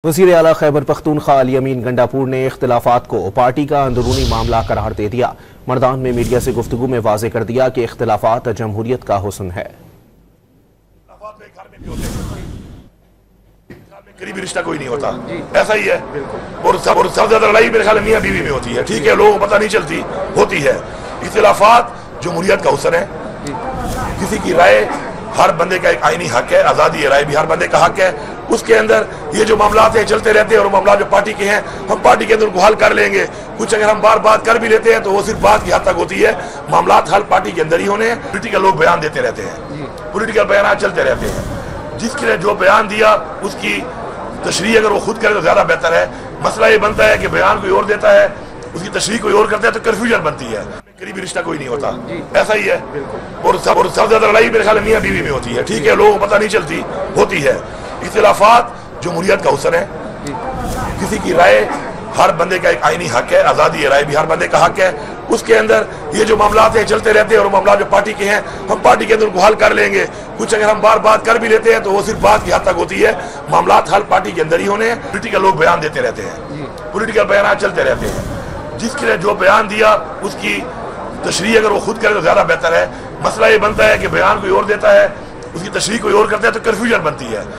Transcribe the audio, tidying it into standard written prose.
वज़ीर आला खैबर पख्तूनख्वा अली अमीन गंडापुर ने इख्तिलाफात को पार्टी का अंदरूनी मामला करार दे दिया। मर्दान में मीडिया से गुफ्तगू में वाज़ेह कर दिया कि इख्तिलाफात जमहूरियत का हुस्न है। करीबी रिश्ता कोई नहीं होता, ऐसा ही है। और सबसे ज्यादा लड़ाई मेरे ख्याल मियां बीवी में होती है। ठीक है, लोगों को पता नहीं चलती, होती है। इख्तिलाफात जमहूरियत का हुस्न है। किसी की राय हर बंदे का एक आईनी हक है, आजादी राय भी हर बंदे का हक है। उसके अंदर ये जो मामला हैं चलते रहते हैं और मामला जो पार्टी के हैं हम पार्टी के अंदर उनको हल कर लेंगे। कुछ अगर हम बार बात कर भी लेते हैं तो वो सिर्फ बात की हद तक होती है। मामला हल पार्टी के अंदर ही होने हैं। पॉलिटिकल लोग बयान देते रहते हैं, पॉलिटिकल बयान चलते रहते हैं। जिसके जो बयान दिया उसकी तशरीह अगर वो खुद करे तो ज्यादा बेहतर है। मसला ये बनता है कि बयान कोई और देता है, उसकी तशरीह कोई और करता है तो कन्फ्यूजन बनती है। करीबी रिश्ता कोई नहीं होता, ऐसा ही है। और सबसे ज्यादा लड़ाई मेरे ख्याल मियां बीवी में होती है। ठीक है, लोगों को पता नहीं चलती, होती है। इख्तिलाफात जमहूरियत का हुस्न है। किसी की राय हर बंदे का एक आईनी हक है, आजादी राय भी हर बंदे का हक है। उसके अंदर ये जो मामला हैं चलते रहते हैं और मामला जो पार्टी के हैं हम पार्टी के अंदर उनको हल कर लेंगे। कुछ अगर हम बार बात कर भी लेते हैं तो वो सिर्फ बात की हद तक होती है। मामला हल पार्टी के अंदर ही होने हैं। पॉलिटिकल लोग बयान देते रहते हैं, पॉलिटिकल बयान चलते रहते हैं। जिसके जो बयान दिया उसकी तशरीह अगर वो खुद करे तो ज्यादा बेहतर है। मसला ये बनता है कि बयान कोई और देता है, उसकी तशरीह कोई और करता है तो कन्फ्यूजन बनती है।